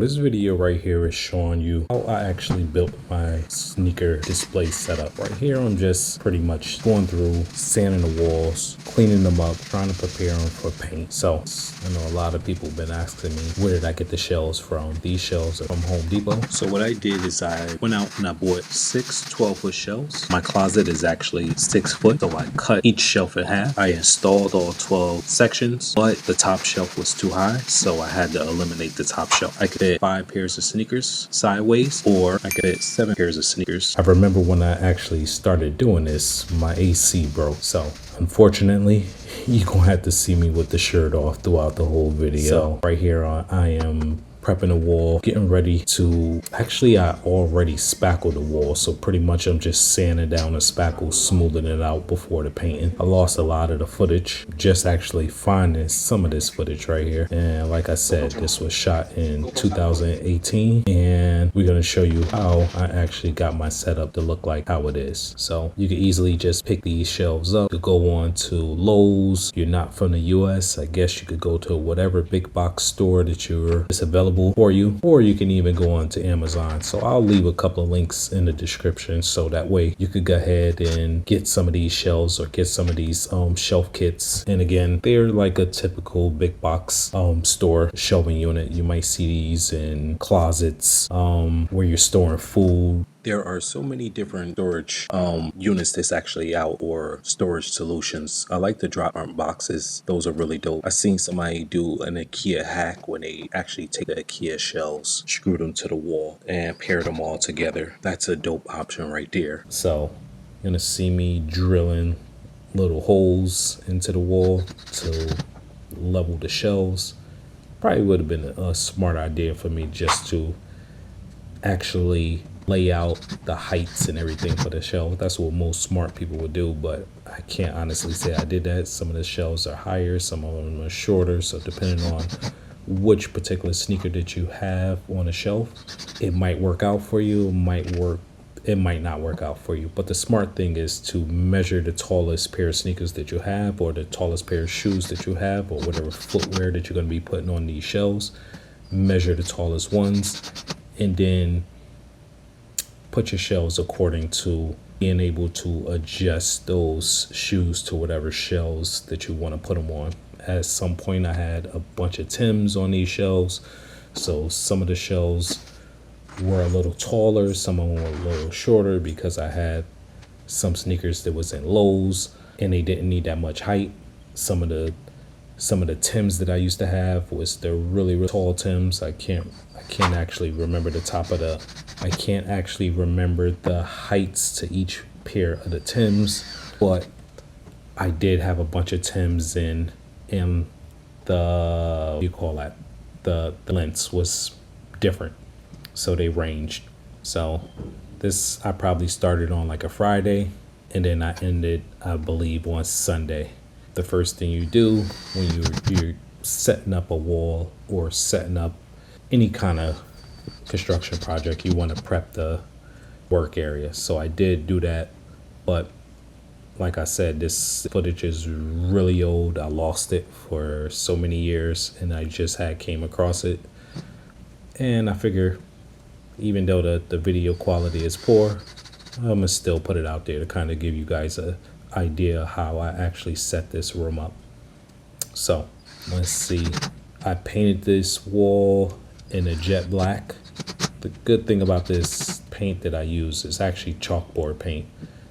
this video right here is showing you how I actually built my sneaker display setup. Right here, I'm just pretty much going through, sanding the walls, cleaning them up, trying to prepare them for paint. So I know a lot of people have been asking me, where did I get the shells from? These shells are from Home Depot. So what I did is I went out and I bought 6 12-foot shelves. My closet is actually 6 foot, so I cut each shelf in half. I installed all 12 sections, but the top shelf was too high, so I had to eliminate the top shelf. I could fit 5 pairs of sneakers sideways, or I could fit 7 pairs of sneakers. I remember when I actually started doing this, my AC broke, so unfortunately, you're gonna have to see me with the shirt off throughout the whole video. So right here, I am prepping the wall, getting ready to, actually I already spackled the wall, so pretty much I'm just sanding down the spackle, smoothing it out before the painting. I lost a lot of the footage, just actually finding some of this footage right here. And like I said, this was shot in 2018, and we're gonna show you how I actually got my setup to look like how it is. So you can easily just pick these shelves up. You could go on to Lowe's. You're not from the US, I guess you could go to whatever big box store that it's available for you, or you can even go on to Amazon. So I'll leave a couple of links in the description, so that way you could go ahead and get some of these shelves or get some of these shelf kits. And again, they're like a typical big box store shelving unit. You might see these in closets where you're storing food. There are so many different storage units that's actually out, or storage solutions. I like the drop arm boxes. Those are really dope. I've seen somebody do an IKEA hack when they actually take the IKEA shelves, screw them to the wall, and pair them all together. That's a dope option right there. So you're gonna see me drilling little holes into the wall to level the shelves. Probably would have been a smart idea for me just to actually lay out the heights and everything for the shelf. That's what most smart people would do, but I can't honestly say I did that. Some of the shelves are higher, some of them are shorter, so depending on which particular sneaker that you have on a shelf, it might work out for you, it might not work out for you. But the smart thing is to measure the tallest pair of sneakers that you have, or the tallest pair of shoes that you have, or whatever footwear that you're going to be putting on these shelves. Measure the tallest ones, and then put your shelves according to being able to adjust those shoes to whatever shelves that you want to put them on. At some point, I had a bunch of Timbs on these shelves, so some of the shelves were a little taller, some of them were a little shorter, because I had some sneakers that was in Lowe's and they didn't need that much height. Some of the Timbs that I used to have was the really tall Timbs. I can't actually remember I can't actually remember the heights to each pair of the Timbs, but I did have a bunch of Timbs in the, what do you call that? The lengths was different, so they ranged. So this, I probably started on like a Friday, and then I ended, I believe, on Sunday. The first thing you do when you're setting up a wall or setting up any kind of construction project, you want to prep the work area. So I did do that, but like I said, this footage is really old. I lost it for so many years, and I just came across it, and I figure even though the video quality is poor, I'm gonna still put it out there to kind of give you guys a idea how I actually set this room up. So let's see, I painted this wall in a jet black. The good thing about this paint that I use is actually chalkboard paint,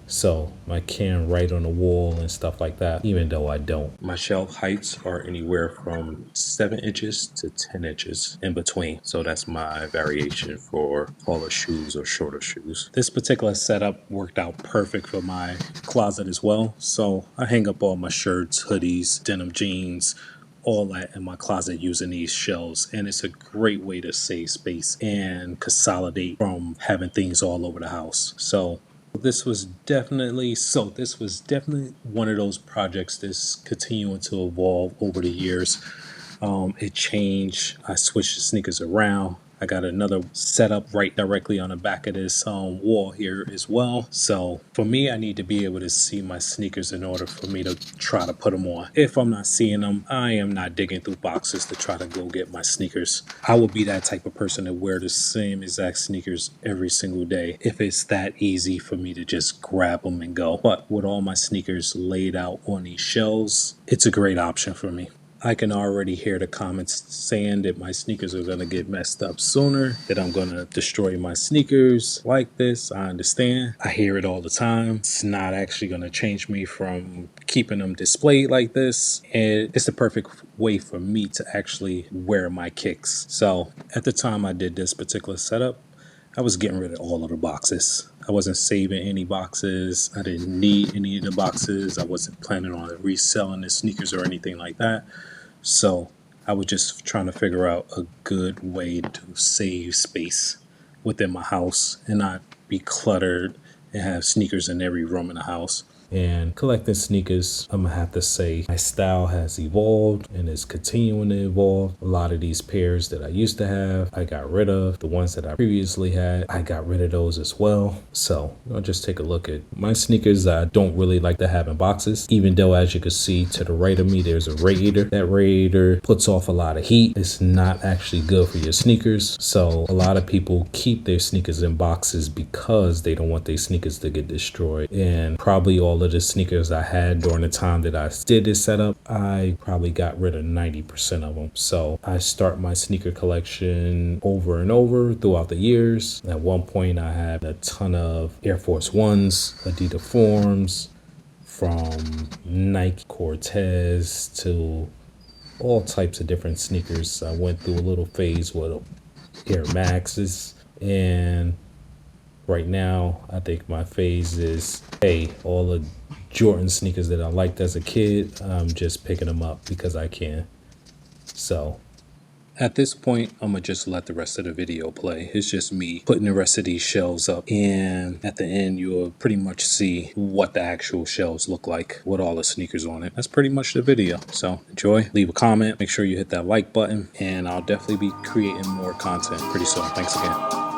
so I can write on the wall and stuff like that, even though I don't. My shelf heights are anywhere from 7 inches to 10 inches in between, so that's my variation for taller shoes or shorter shoes. This particular setup worked out perfect for my closet as well, so I hang up all my shirts, hoodies, denim jeans, all that in my closet using these shelves, and it's a great way to save space and consolidate from having things all over the house. So this was definitely one of those projects that's continuing to evolve over the years. It changed. I switched the sneakers around. I got another setup right directly on the back of this wall here as well. So for me, I need to be able to see my sneakers in order for me to try to put them on. If I'm not seeing them, I am not digging through boxes to try to go get my sneakers. I will be that type of person to wear the same exact sneakers every single day if it's that easy for me to just grab them and go. But with all my sneakers laid out on these shelves, it's a great option for me. I can already hear the comments saying that my sneakers are going to get messed up sooner, that I'm going to destroy my sneakers like this. I understand. I hear it all the time. It's not actually going to change me from keeping them displayed like this. And it's the perfect way for me to actually wear my kicks. So at the time I did this particular setup, I was getting rid of all of the boxes. I wasn't saving any boxes. I didn't need any of the boxes. I wasn't planning on reselling the sneakers or anything like that. So I was just trying to figure out a good way to save space within my house and not be cluttered and have sneakers in every room in the house. And collecting sneakers, I'm gonna have to say my style has evolved and is continuing to evolve. A lot of these pairs that I used to have, I got rid of. The ones that I previously had, I got rid of those as well. So I'll just take a look at my sneakers. I don't really like to have in boxes, even though as you can see to the right of me, there's a radiator. That radiator puts off a lot of heat. It's not actually good for your sneakers. So a lot of people keep their sneakers in boxes because they don't want their sneakers to get destroyed. And probably all of the sneakers I had during the time that I did this setup, I probably got rid of 90% of them. So I start my sneaker collection over and over throughout the years. At one point I had a ton of Air Force Ones, Adidas Forms, from Nike Cortez to all types of different sneakers. I went through a little phase with Air Maxes, and right now, I think my phase is, hey, all the Jordan sneakers that I liked as a kid, I'm just picking them up because I can. So at this point, I'm going to just let the rest of the video play. It's just me putting the rest of these shelves up. And at the end, you'll pretty much see what the actual shelves look like with all the sneakers on it. That's pretty much the video. So enjoy, leave a comment, make sure you hit that like button, and I'll definitely be creating more content pretty soon. Thanks again.